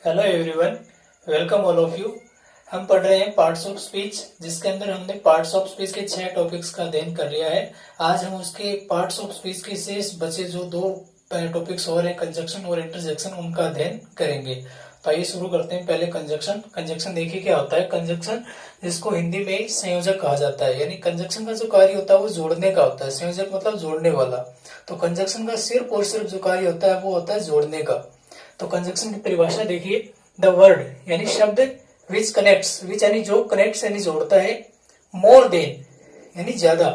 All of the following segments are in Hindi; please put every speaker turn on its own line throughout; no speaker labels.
Hello everyone, welcome all of you. हम पढ़ रहे हैं पार्ट्स ऑफ स्पीच, जिसके अंदर हमने पार्ट्स ऑफ स्पीच के 6 टॉपिक्स का अध्ययन कर लिया है। आज हम उसके पार्ट्स ऑफ स्पीच के शेष बचे जो 2 टॉपिक्स और हैं, कंजक्शन और इंटरजेक्शन, उनका अध्ययन करेंगे। तो आइए शुरू करते हैं। पहले कंजक्शन। कंजक्शन देखिए क्या होता है। कंजक्शन, जिसको हिंदी में संयोजक कहा जाता है, यानी कंजक्शन का जो कार्य होता है वो जोड़ने का होता है। संयोजक मतलब जोड़ने वाला। तो कंजक्शन का सिर्फ और सिर्फ जो कार्य होता है वो होता है जोड़ने का। तो कंजक्शन की परिभाषा देखिए। द वर्ड यानी शब्द, विच कनेक्ट्स, विच यानी जो कनेक्ट्स यानी जोड़ता है, मोर देन यानी ज्यादा,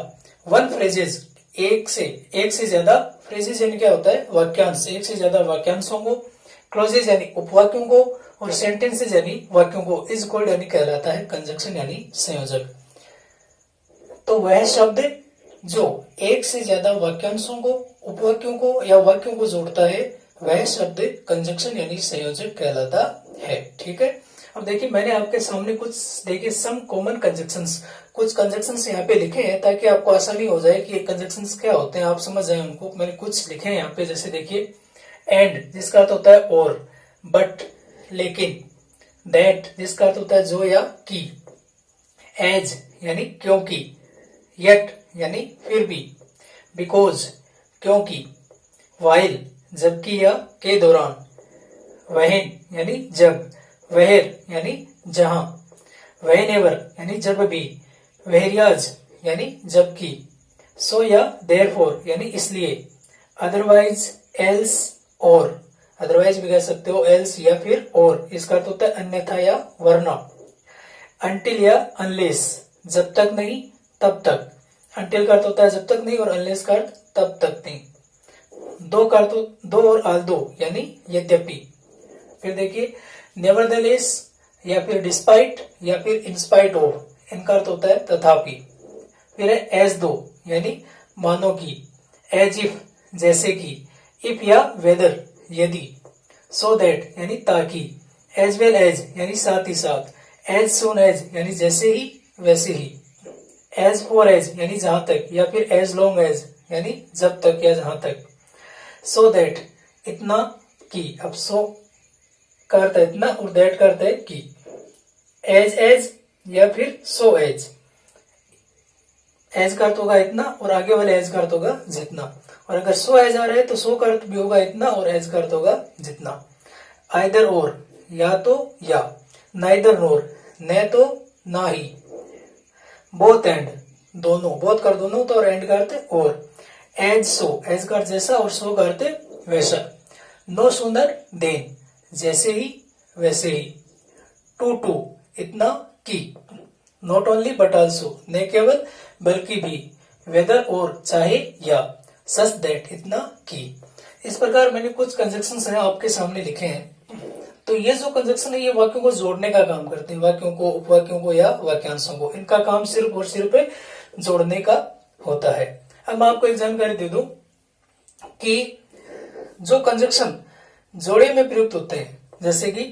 वन फ्रेजेस एक से ज्यादा, फ्रेजेस यानी क्या होता है वाक्यांश, एक से ज्यादा वाक्यांशों को, क्लोजेज यानी उपवाक्यों को, और सेंटेंसेज यानी वाक्यों को, इज कॉल्ड यानी कहलाता है कंजक्शन यानी संयोजक। तो वह शब्द जो एक से ज्यादा वाक्यांशों को, उपवाक्यों को या वाक्यों को जोड़ता है, वह शब्द कंजक्शन यानी संयोजक कहलाता है। ठीक है। अब देखिए, मैंने आपके सामने कुछ देखिए सम कॉमन कंजक्शंस, कुछ कंजक्शंस यहाँ पे लिखे हैं ताकि आपको आसानी हो जाए कि ये कंजक्शंस क्या होते हैं, आप समझ जाए उनको। मैंने कुछ लिखे हैं यहाँ पे, जैसे देखिए एंड, जिसका अर्थ होता है और, बट लेकिन, दैट जिसका अर्थ होता है जो या की, एज यानी क्योंकि, येट यानी फिर भी, बिकॉज क्योंकि, वाइल जबकि या के दौरान, वहेन यानी जब, वहेर यानी जहां, वहेनेवर यानी जब भी, वहेरियाज यानी जबकि, सो या देयरफॉर यानी इसलिए, अदरवाइज, एल्स और, अदरवाइज भी कह सकते हो, एल्स या फिर और, इसका अर्थ होता है अन्यथा या वरना, अंटिल या अनलेस जब तक नहीं तब तक, अंटिल का अर्थ होता है जब तक नहीं और अनलेस का अर्थ तब तक नहीं, दो का अर्थ दो और आल्दो यानी यद्यपि, फिर देखिए नेवरदलेस या फिर डिस्पाइट या फिर इंस्पाइट ऑफ, इनका अर्थ होता है तथापि, फिर है एज दो यानी मानो की, एज इफ जैसे कि, इफ या वेदर यदि, सो दैट यानी ताकि, एज वेल एज यानी साथ ही साथ, एज सून एज यानी जैसे ही वैसे ही, एज फॉर एज यानी जहां तक, या फिर एज लॉन्ग एज यानी जब तक या जहां तक, सो दैट इतना की, अब सो का अर्थ है इतना और दैट का अर्थ है की, एज या फिर सो एज का अर्थ होगा इतना और आगे वाले एज का अर्थ होगा जितना, और अगर सो एज आ रहा है तो सो का अर्थ भी होगा इतना और एज का अर्थ होगा जितना, आइदर और या तो या, नाइदर नोर न तो ना ही, बोथ एंड दोनों, बोथ कर दोनों तो, और एंड का अर्थ और, एज सो, एज का अर्थ जैसा और सो का अर्थ वैसा, नो सूनर देन जैसे ही वैसे ही, टू इतना की, नॉट ओनली बट ऑल्सो न केवल बल्कि भी, वेदर और चाहे या, सच दैट इतना की। इस प्रकार मैंने कुछ कंजक्शंस हैं आपके सामने लिखे हैं। तो ये जो कंजक्शन है ये वाक्यों को जोड़ने का काम करते हैं, वाक्यों को, उपवाक्यों को या वाक्यांशों को, इनका काम सिर्फ और सिर्फ जोड़ने का होता है। अब मैं आपको एक जानकारी दे दूं कि जो कंजक्शन जोड़े में प्रयुक्त होते हैं, जैसे कि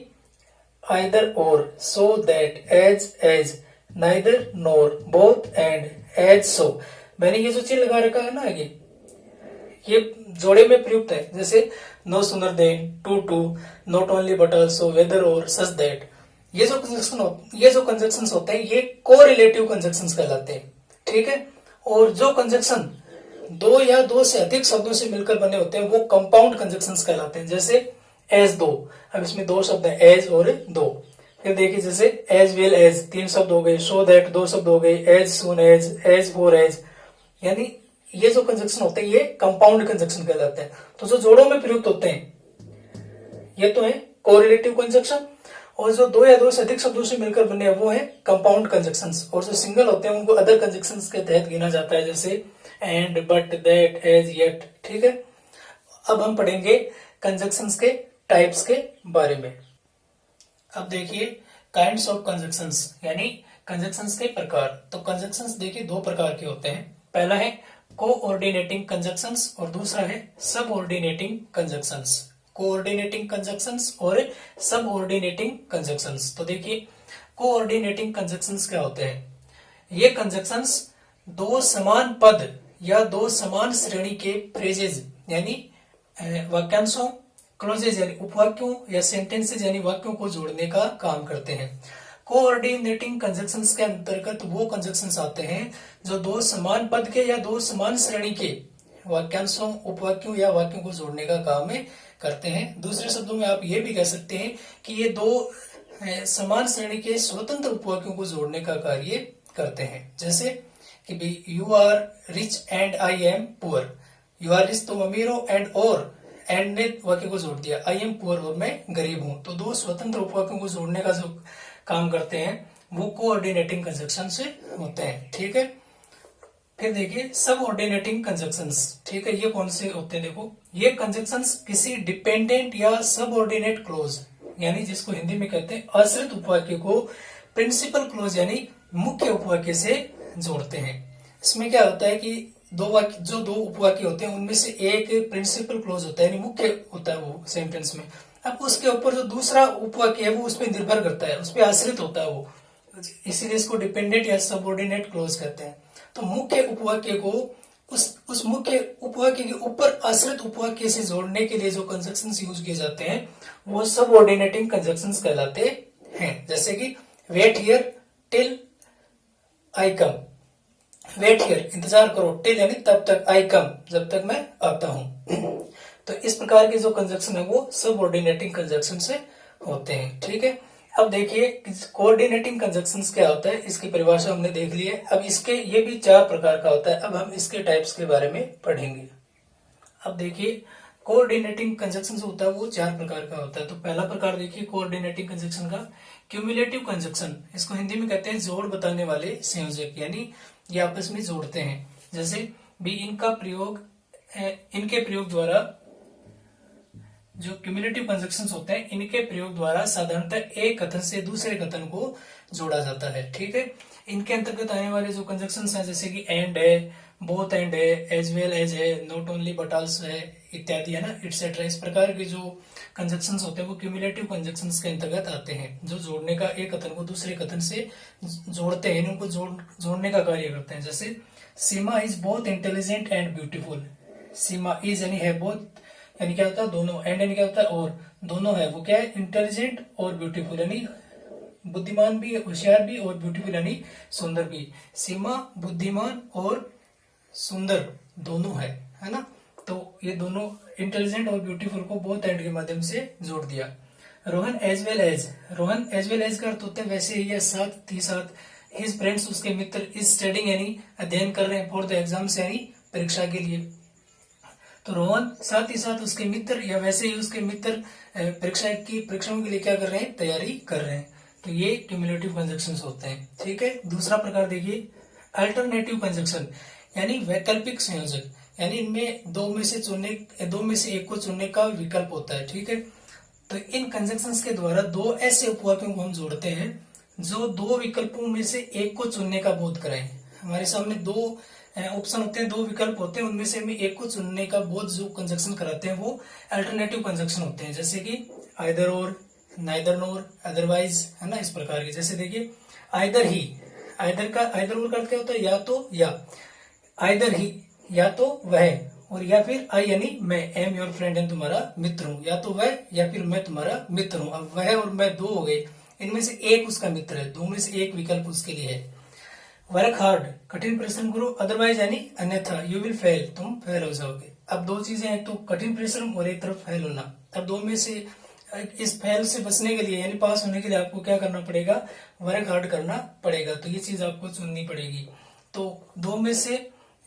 either or, so that, as, neither nor, both and, as so, मैंने ये जो चिन्ह लगा रखा है ना, ये जोड़े में प्रयुक्त है। जैसे no sooner than, to, not only but also, whether और, सच दैट, ये जो कंजक्शन होते हैं ये कोरिलेटिव कंजक्शंस कहलाते हैं। ठीक है। और जो कंजक्शन दो या दो से अधिक शब्दों से मिलकर बने होते हैं वो कंपाउंड कंजक्शंस कहलाते हैं। जैसे एज दो, अब इसमें दो शब्द है, एज और दो। फिर देखिए जैसे एज वेल एज, 3 शब्द हो गए, सो दैट 2 शब्द हो गए, as soon as for as, यानी ये जो कंजक्शन होते हैं ये कंपाउंड कंजक्शन कहलाते हैं। तो जो जोड़ों में प्रयुक्त होते हैं ये तो है कोरिलेटिव कंजक्शन, और जो दो या दो से अधिक शब्दों से मिलकर बने वो है कंपाउंड कंजक्शंस, और जो सिंगल होते हैं उनको अदर कंजक्शंस के तहत गिना जाता है, जैसे and, but, that, as, yet. ठीक है। अब हम पढ़ेंगे कंजक्शंस के टाइप्स के बारे में। अब देखिए काइंड्स ऑफ कंजक्शंस, यानी कंजक्शंस के प्रकार। तो कंजक्शंस देखिए 2 प्रकार के होते हैं। पहला है कोऑर्डिनेटिंग कंजक्शंस और दूसरा है सबऑर्डिनेटिंग कंजक्शंस। कोऑर्डिनेटिंग कंजक्शंस और सबऑर्डिनेटिंग कंजक्शंस। तो देखिए कोऑर्डिनेटिंग कंजक्शंस क्या होते हैं। ये कंजक्शंस दो समान पद या दो समान श्रेणी के फ्रेजेज यानी वाक्यांशों, क्लोजेज यानी उपवाक्यों या सेंटेंसेज यानी वाक्यों को जोड़ने का काम करते हैं। कोऑर्डिनेटिंग कंजक्शंस के अंतर्गत वो कंजक्शंस आते हैं जो दो समान पद के या दो समान श्रेणी के वाक्यांशों, उपवाक्यों या वाक्यों को जोड़ने का काम करते हैं। दूसरे शब्दों में आप ये भी कह सकते हैं कि ये दो समान श्रेणी के स्वतंत्र उपवाक्यों को जोड़ने का कार्य करते हैं। जैसे कि भी you are rich and I am poor, you are rich तुम अमीर हो, एंड ने वाक्य को जोड़ दिया, आई एम पुअर और मैं गरीब हूं। तो दो स्वतंत्र उपवाक्यों को जोड़ने का जो काम करते हैं वो कोऑर्डिनेटिंग कंजक्शन से होते हैं। ठीक है, फिर देखिए सब ऑर्डिनेटिंग कंजक्शंस। ठीक है, ये कौन से होते हैं? देखो, ये कंजक्शंस किसी डिपेंडेंट या सब ऑर्डिनेट क्लोज यानी जिसको हिंदी में कहते हैं आश्रित उपवाक्य को प्रिंसिपल क्लोज यानी मुख्य उपवाक्य से जोड़ते हैं। इसमें क्या होता है कि जो दो उपवाक्य होते हैं उनमें से एक प्रिंसिपल क्लोज होता है यानी मुख्य होता है वो सेंटेंस में। अब उसके ऊपर जो दूसरा उपवाक्य है वो उस पर निर्भर करता है, उस पर आश्रित होता है वो, इसीलिए इसको डिपेंडेंट या सबऑर्डिनेट क्लोज कहते हैं। तो मुख्य उपवाक्य को उस मुख्य उपवाक्य के ऊपर आश्रित उपवाक्य से जोड़ने के लिए जो कंजक्शंस यूज किए जाते हैं वो सबऑर्डिनेटिंग कंजक्शंस कहलाते हैं। जैसे कि wait here till I come, wait here इंतजार करो, टिल यानी तब तक, आई कम जब तक मैं आता हूं। तो इस प्रकार के जो कंजक्शन है वो सबऑर्डिनेटिंग कंजक्शन से होते हैं। ठीक है, अब देखिए कोऑर्डिनेटिंग कंजक्शंस क्या होता है, इसकी परिभाषा हमने देख ली है। अब इसके ये भी चार प्रकार का होता है। अब हम इसके टाइप्स के बारे में पढ़ेंगे। अब देखिए कोऑर्डिनेटिंग कंजक्शन होता है वो चार प्रकार का होता है। तो पहला प्रकार देखिए कोऑर्डिनेटिंग कंजक्शन का क्यूमुलेटिव कंजक्शन, इसको हिंदी में कहते हैं जोड़ बताने वाले संयोजक, यानी ये आपस में जोड़ते हैं। जैसे भी इनके प्रयोग द्वारा जो क्यूमुलेटिव कंजक्शंस होते हैं इनके प्रयोग द्वारा साधारणतः एक कथन से दूसरे कथन को जोड़ा जाता है। ठीक है, इनके अंतर्गत आने वाले जो कंजक्शंस हैं जैसे कि एंड है, बोथ एंड है, एज वेल एज है, नॉट ओनली बट आल्सो है इत्यादि, है ना, इटसेट्रा। इस प्रकार के जो कंजक्शंस होते हैं वो क्यूमुलेटिव कंजक्शंस के अंतर्गत आते हैं, जो जोड़ने का, एक कथन को दूसरे कथन से जोड़ते हैं, उनको जोड़ने का कार्य करते हैं। जैसे Seema is both intelligent and beautiful, Seema is यानी है, बोथ यानी क्या होता है दोनों, एंड यानी क्या होता है और, दोनों है, वो क्या है इंटेलिजेंट और ब्यूटीफुल यानी बुद्धिमान भी, होशियार भी, और ब्यूटीफुल यानी सुंदर भी। सीमा बुद्धिमान और सुंदर दोनों है ना। तो ये दोनों इंटेलिजेंट और ब्यूटीफुल को बोथ एंड के माध्यम से जोड़ दिया। Rohan as well as, Rohan as well as का अर्थ होता है वैसे ही या साथ ही साथ। हिज फ्रेंड्स उसके मित्र, इज स्टडिंग यानी अध्ययन कर रहे हैं, फॉर द एग्जाम्स यानी परीक्षा के लिए। तो रोहन साथ ही साथ उसके मित्र या वैसे ही उसके मित्र परीक्षाओं के लिए क्या कर रहे हैं, तैयारी कर रहे हैं। तो ये क्यूमुलेटिव कंजक्शंस होते हैं। ठीक है, दूसरा प्रकार देखिए अल्टरनेटिव कंजक्शन यानी वैकल्पिक संयोजक, यानी इनमें दो में से एक को चुनने का विकल्प होता है। ठीक है, तो इन कंजक्शंस के द्वारा दो ऐसे उपवाक्यों को हम जोड़ते हैं जो दो विकल्पों में से एक को चुनने का बोध कराएं। हमारे सामने दो ऑप्शन होते हैं, दो विकल्प होते हैं, उनमें से हमें एक को चुनने का बोध जो कंजक्शन कराते हैं वो अल्टरनेटिव कंजक्शन होते हैं। जैसे कि आइदर और, नाइदर नोर, अदरवाइज, है ना, इस प्रकार के। जैसे देखिए आइदर ही, आइदर और का अर्थ क्या होता है, या तो या, आइदर ही या तो वह, और या फिर आई यानी मैं, एम योर फ्रेंड यानी तुम्हारा मित्र हूँ, या तो वह या फिर मैं तुम्हारा मित्र हूँ। अब वह और मैं दो हो गए, इनमें से एक उसका मित्र है, दो में से एक विकल्प उसके लिए है। वर्क हार्ड कठिन परिश्रम करो, अदरवाइज यानी अन्यथा, यू विल फेल तुम फेल हो जाओगे। अब दो चीजें, एक तो कठिन परिश्रम और एक तरफ फेल होना। अब दो में से इस फेल से बचने के लिए यानी पास होने के लिए आपको क्या करना पड़ेगा, वर्क हार्ड करना पड़ेगा। तो ये चीज आपको चुननी पड़ेगी। तो दो में से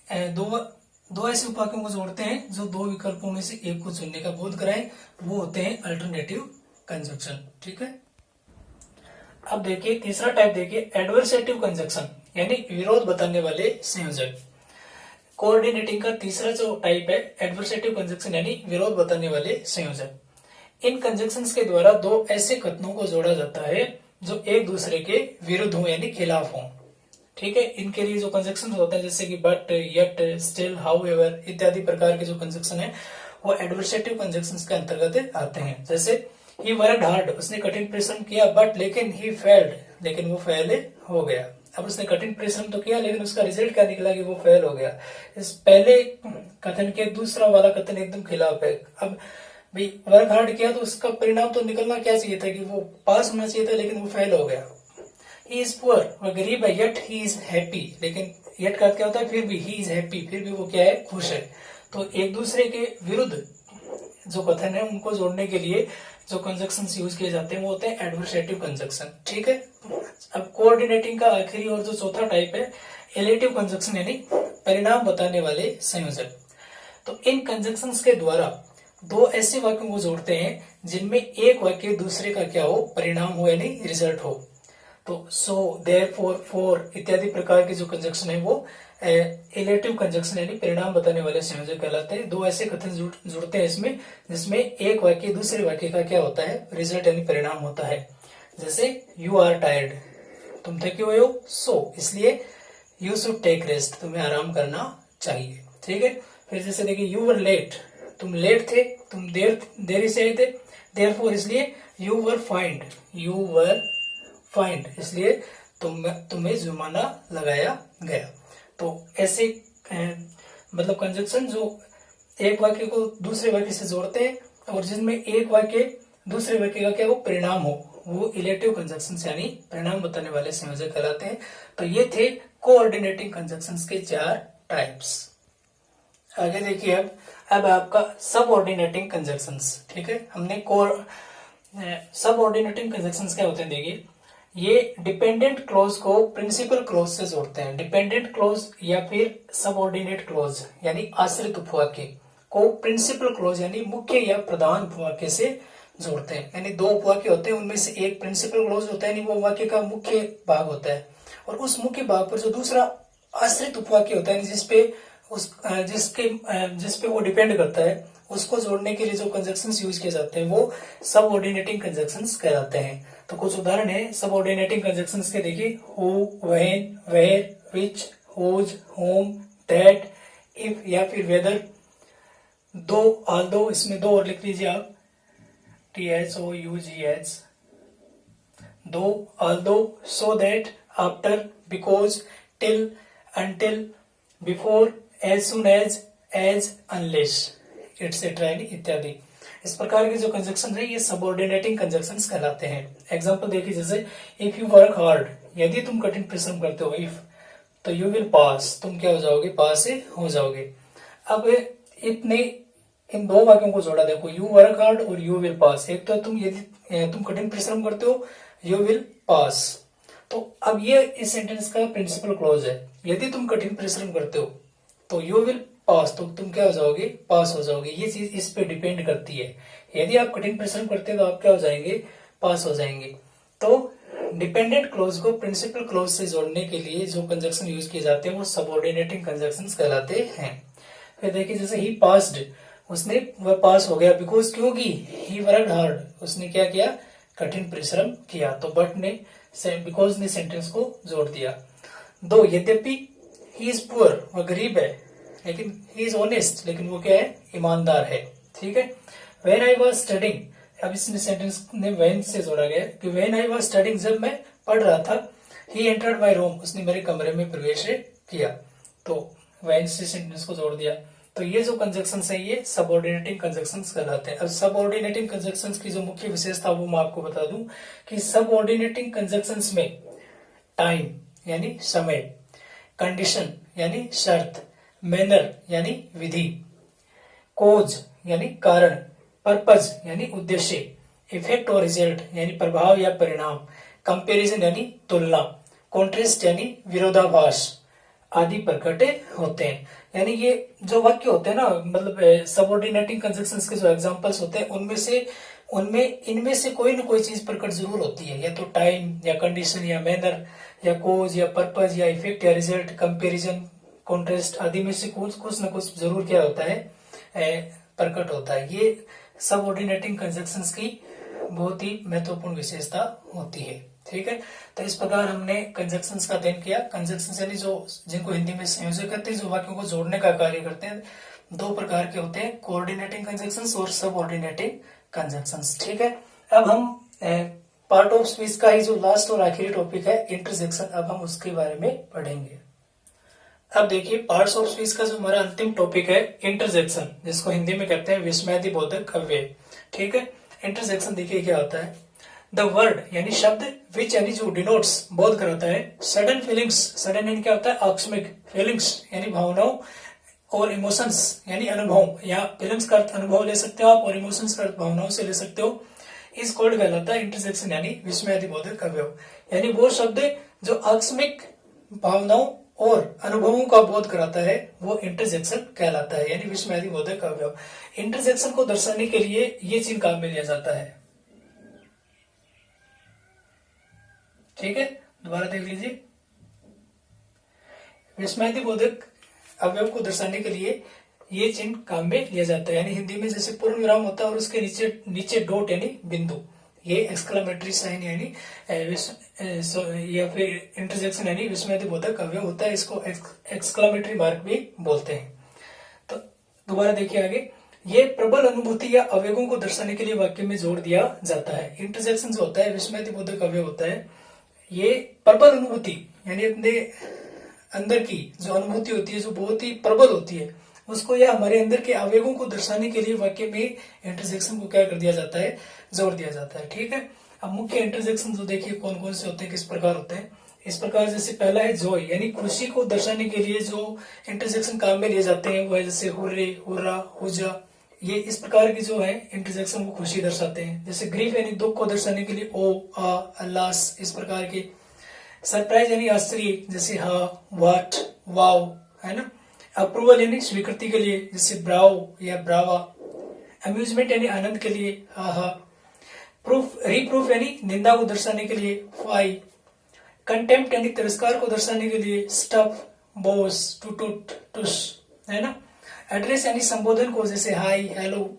दो ऐसे उपवाक्यों को जोड़ते हैं जो दो विकल्पों में से एक को चुनने का बोध कराएं, वो होते हैं अल्टरनेटिव कंजक्शन। ठीक है, अब देखिए तीसरा टाइप देखिए एडवर्सेटिव कंजक्शन यानी विरोध बताने वाले संयोजक। कोऑर्डिनेटिंग का तीसरा जो टाइप है एडवर्सेटिव कंजक्शन यानी विरोध बताने वाले संयोजक। इन कंजक्शंस के द्वारा दो ऐसे कथनों को जोड़ा जाता है जो एक दूसरे के विरुद्ध हो यानी खिलाफ हो। ठीक है, इनके लिए जो कंजक्शन होता है जैसे कि बट, येट, स्टिल, हाउएवर इत्यादि प्रकार के जो कंजक्शन है वो एडवर्सेटिव कंजक्शंस के अंतर्गत आते हैं। जैसे ही वर्कड हार्ड, उसने कठिन परिश्रम किया, बट लेकिन ही फेल्ड, लेकिन वो फेल हो गया। अब उसने कठिन परिश्रम तो किया लेकिन उसका रिजल्ट क्या निकला कि वो फेल हो गया। इस पहले कथन के दूसरा वाला कथन एकदम खिलाफ है। अब भाई वर्क हार्ड किया तो उसका परिणाम तो निकलना क्या चाहिए था कि वो पास होना चाहिए था, लेकिन वो फेल हो गया। ही इज पुअर, वह गरीब है, येट ही इज हैप्पी, लेकिन येट का क्या होता है, फिर भी ही इज हैप्पी, फिर भी वो क्या है, खुश है। तो एक दूसरे के विरुद्ध जो कथन है उनको जोड़ने के लिए जो कंजक्शन यूज किए जाते हैं वो होते हैं एडवर्सेटिव कंजक्शन। ठीक है, अब कोऑर्डिनेटिंग का आखिरी और जो चौथा टाइप है एलेटिव कंजक्शन, यानी परिणाम बताने वाले संयोजक। तो इन कंजक्शंस के द्वारा दो ऐसे वाक्यों को जोड़ते हैं जिनमें एक वाक्य दूसरे का क्या हो, परिणाम हो, यानी रिजल्ट हो। तो सो, देयरफॉर, फॉर इत्यादि प्रकार के जो कंजक्शन है वो एलेटिव कंजक्शन यानी परिणाम बताने वाले संयोजक कहलाते हैं। दो ऐसे कथन जुड़ते हैं इसमें जिसमें एक वाक्य दूसरे वाक्य का क्या होता है, रिजल्ट यानी परिणाम होता है। जैसे यू आर टायर्ड, तुम थके हुए हो, सो इसलिए यू शुड टेक रेस्ट, तुम्हें आराम करना चाहिए। ठीक है, फिर जैसे देखिए यू वर लेट, तुम लेट थे, तुम देरी से आए थे। देयरफॉर इसलिए you were find, you were find इसलिए तुम्हें जुर्माना लगाया गया। तो ऐसे मतलब कंजक्शन जो एक वाक्य को दूसरे वाक्य से जोड़ते हैं और जिनमें एक वाक्य दूसरे वाक्य का क्या वो परिणाम हो, वो इलेक्टिव कंजक्शन यानी परिणाम बताने वाले संयोजक कहलाते हैं। तो ये थे कोऑर्डिनेटिंग कंजक्शंस के 4 टाइप्स। आगे देखिए अब आपका सबऑर्डिनेटिंग कंजक्शंस। ठीक है, हमने सबऑर्डिनेटिंग कंजक्शंस क्या होते हैं, देखिए ये डिपेंडेंट क्लोज को प्रिंसिपल क्लोज से जोड़ते हैं। डिपेंडेंट क्लोज या फिर सबऑर्डिनेट क्लोज यानी आश्रित उपवाक्य को प्रिंसिपल क्लोज यानी मुख्य या प्रधान उपवाक्य से जोड़ते हैं। यानी दो उपवाक्य होते हैं, उनमें से एक प्रिंसिपल क्लोज होता है, यानी वो वाक्य का मुख्य भाग होता है, और उस मुख्य भाग पर जो दूसरा आश्रित उपवाक्य होता है जिसपे वो डिपेंड करता है, उसको जोड़ने के लिए जो कंजक्शंस यूज किए जाते हैं वो सबऑर्डिनेटिंग कंजक्शंस कहलाते हैं। तो कुछ उदाहरण है सबऑर्डिनेटिंग कंजक्शंस के, देखिए who, when, where, which, whose, whom, that, if या फिर वेदर। दो, ऑल्दो, इसमें दो और लिख लीजिए आप, THOUGH, दो, although, so that, after, because, till, until, before, as soon as, unless, etcetera इत्यादि। इस प्रकार के जो कंजक्शन है ये सबऑर्डिनेटिंग कंजक्शंस कहलाते हैं। एग्जांपल देखिए, जैसे इफ यू वर्क हार्ड, यदि तुम कठिन परिश्रम करते हो, इफ तो यू विल पास, तुम क्या हो जाओगे, पास हो जाओगे। अब इतने इन दो वाक्यों को जोड़ा, देखो यू वर्क हार्ड और यू विल पास। एक तो यदि तुम कठिन परिश्रम करते हो, यू विल पास। तो अब ये इस सेंटेंस का प्रिंसिपल क्लोज है, यदि तुम कठिन परिश्रम करते हो तो यू विल पास, तो तुम क्या हो जाओगे, पास हो जाओगे। ये चीज इस पे डिपेंड करती है, यदि आप कठिन परिश्रम करते हैं तो आप क्या हो जाएंगे, पास हो जाएंगे। तो डिपेंडेंट क्लोज को प्रिंसिपल क्लोज से जोड़ने के लिए जो कंजक्शन यूज किए जाते हैं वो सबऑर्डिनेटिंग कंजक्शंस कहलाते हैं। फिर देखिए जैसे ही पास्ड, उसने वह पास हो गया, बिकॉज क्योंकि ही वर्कड हार्ड, उसने क्या किया, कठिन परिश्रम किया। तो बट ने बिकॉज ने सेंटेंस को जोड़ दिया। दो, यद्यपि ही इज पुअर, वह गरीब है, लेकिन ही इज ऑनेस्ट, लेकिन वो क्या है, ईमानदार है। ठीक है, व्हेन आई वाज स्टडिंग, अब इसमें सेंटेंस ने व्हेन से जोड़ा गया कि व्हेन आई वाज स्टडिंग, जब मैं पढ़ रहा था, ही एंटर्ड माय रूम, उसने मेरे कमरे में प्रवेश किया। तो व्हेन से सेंटेंस को जोड़ दिया। तो ये जो कंजक्शंस है ये सबऑर्डिनेटिंग कंजक्शंस कहलाते हैं। अब सबऑर्डिनेटिंग कंजक्शंस की जो मुख्य विशेषता वो मैं आपको बता दूं कि सबऑर्डिनेटिंग कंजक्शंस में टाइम यानी समय, कंडीशन यानी शर्त, मैनर यानी विधि, कोज यानी कारण, पर्पज यानी उद्देश्य, इफेक्ट और रिजल्ट यानी प्रभाव या परिणाम, कंपैरिजन यानी तुलना, कॉन्ट्रास्ट यानी विरोधाभास आदि प्रकट होते हैं। यानी ये जो वाक्य होते हैं ना, मतलब सबऑर्डिनेटिंग कंजक्शंस के जो एग्जांपल्स होते हैं उनमें इनमें से कोई ना कोई चीज प्रकट जरूर होती है, या तो टाइम या कंडीशन या मैनर या कोज या पर्पज या इफेक्ट या रिजल्ट, कंपैरिजन, कॉन्ट्रास्ट आदि में से कुछ ना कुछ जरूर क्या होता है, प्रकट होता है। ये सबऑर्डिनेटिंग कंजक्शंस की बहुत ही महत्वपूर्ण विशेषता होती है। ठीक है, तो इस प्रकार हमने कंजक्शंस का अध्ययन किया। कंजक्शंस यानी जो जिनको हिंदी में संयोजक कहते हैं, जो वाक्यों को जोड़ने का कार्य करते हैं। दो प्रकार के होते हैं, कोऑर्डिनेटिंग कंजक्शंस और सबऑर्डिनेटिंग कंजक्शंस। ठीक है, अब हम पार्ट ऑफ स्पीच का ही जो लास्ट और आखिरी टॉपिक है इंटरजेक्शन, अब हम उसके बारे में पढ़ेंगे। अब देखिए पार्ट्स ऑफ स्पीच का जो हमारा अंतिम टॉपिक है इंटरजेक्शन, जिसको हिंदी में कहते हैं विस्मयादिबोधक अव्यय। ठीक है, इंटरजेक्शन देखिए क्या होता है। द वर्ड यानी शब्द, विच यानी जो डिनोट्स बोध कराता है, सडन फीलिंग्स, सडन यानी क्या होता है आकस्मिक, फीलिंग्स यानी भावनाओं, और इमोशंस यानी अनुभव, या फीलिंग्स का अर्थ अनुभव ले सकते हो आप और इमोशंस का अर्थ भावनाओं से ले सकते हो, इस कोड कहलाता है इंटरजेक्शन यानी विस्मयादिबोधक अवयव। यानी वो शब्द जो आकस्मिक भावनाओं और अनुभवों का बोध कराता है वो इंटरजेक्शन कहलाता है, यानी विस्मयादिबोधक अवयव। इंटरजेक्शन को दर्शाने के लिए ये चिन्ह काम में लिया जाता है। ठीक है, दोबारा देख लीजिए। विस्मयादिबोधक अवयव को दर्शाने के लिए ये चिन्ह काम में लिया जाता है, यानी हिंदी में जैसे पूर्ण विराम होता है और उसके नीचे नीचे डॉट यानी बिंदु, ये एक्सक्लेमेटरी साइन यानी या फिर इंटरजेक्शन यानी विस्मयादिबोधक अवयव होता है, इसको एक्सक्लेमेटरी मार्क भी बोलते हैं। तो दोबारा देखिए आगे, ये प्रबल अनुभूति या आवेगों को दर्शाने के लिए वाक्य में जोड़ दिया जाता है। इंटरजेक्शन जो होता है विस्मयादिबोधक अवयव होता है, ये प्रबल अनुभूति यानी अपने अंदर की जो अनुभूति होती है जो बहुत ही प्रबल होती है उसको या हमारे अंदर के आवेगों को दर्शाने के लिए वाक्य में इंटरजेक्शन को क्या कर दिया जाता है, जोड़ दिया जाता है। ठीक है, अब मुख्य इंटरजेक्शन जो देखिए कौन कौन से होते हैं, किस प्रकार होते हैं। इस प्रकार जैसे पहला है जॉय, यानी खुशी को दर्शाने के लिए जो इंटरजेक्शन काम में लिए जाते हैं वो है जैसे हुर्रे, हुर्रा, हुजा, ये इस प्रकार की जो है इंटरजेक्शन को खुशी दर्शाते हैं। जैसे ग्रीफ यानी दुख को दर्शाने के लिए ओ, आ, अल्लास, इस प्रकार के। सरप्राइज यानी आश्चर्य, जैसे हा, वाट, वाव, है ना। अप्रूवल यानी स्वीकृति के लिए, जैसे ब्राव या ब्रावा। अम्यूजमेंट यानी आनंद के लिए, हा हा। प्रूफ, रिप्रूफ यानी निंदा को दर्शाने के लिए, फाई। कंटेम्प्ट यानी तिरस्कार को दर्शाने के लिए, स्टफ, बोस, टूटूट, टुस, है ना। एड्रेस यानी संबोधन को, जैसे हाई, हेलो।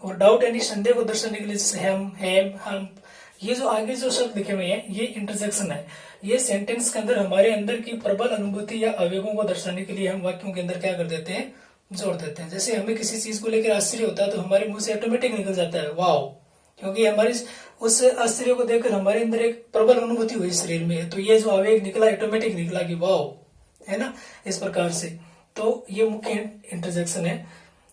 और डाउट यानी संदेह को दर्शाने के लिए, जैसे हम, हेम, हम। ये जो आगे जो शब्द लिखे हुए हैं ये इंटरजेक्शन है। ये सेंटेंस के अंदर हमारे अंदर की प्रबल अनुभूति या आवेगों को दर्शाने के लिए हम वाक्यों के अंदर क्या कर देते हैं, जोड़ देते हैं। जैसे हमें किसी चीज को लेकर आश्चर्य होता है तो हमारे मुंह से ऑटोमेटिक निकल जाता है वाव, क्योंकि हमारी उस आश्चर्य को देखकर हमारे अंदर एक प्रबल अनुभूति हुई शरीर में, तो ये जो आवेग निकला ऑटोमेटिक निकला कि वाव, है ना, इस प्रकार से। तो ये मुख्य इंटरजेक्शन है।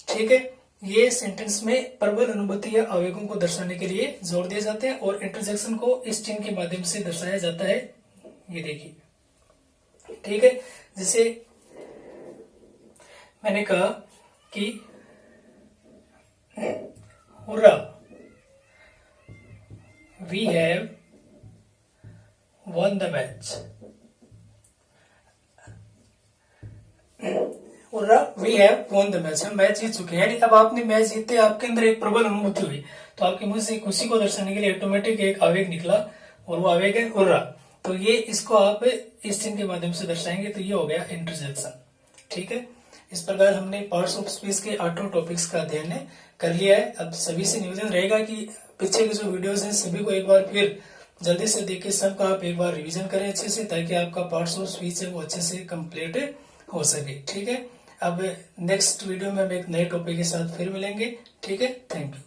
ठीक है, ये सेंटेंस में प्रबल अनुभूति या आवेगों को दर्शाने के लिए जोड़ दिए जाते हैं और इंटरजेक्शन को इस चिन्ह के माध्यम से दर्शाया जाता है। ये देखिए, ठीक है, जैसे मैंने कहा कि hurrah, we have won the match। We have won the match, हम मैच जीत चुके हैं। यानी अब आपने मैच जीते, आपके अंदर एक प्रबल अनुभूति हुई तो आपके मुंह से खुशी को दर्शाने के लिए ऑटोमेटिक एक आवेग निकला और वो आवेग है हुर्रा। तो ये इसको आप इस चिन्ह के माध्यम से दर्शाएंगे तो ये हो गया इंटरजेक्शन। ठीक है, इस प्रकार हमने पार्ट्स ऑफ स्पीच के 8 टॉपिक्स का अध्ययन कर लिया है। अब सभी से निवेदन रहेगा कि पीछे के जो वीडियोस हैं सभी को एक बार फिर जल्दी से देख के सबका आप एक बार रिवीजन करें अच्छे से, ताकि आपका पार्ट्स ऑफ स्पीच है वो अच्छे से कंप्लीट हो सके। ठीक है, अब नेक्स्ट वीडियो में हम एक नए टॉपिक के साथ फिर मिलेंगे। ठीक है, थैंक यू।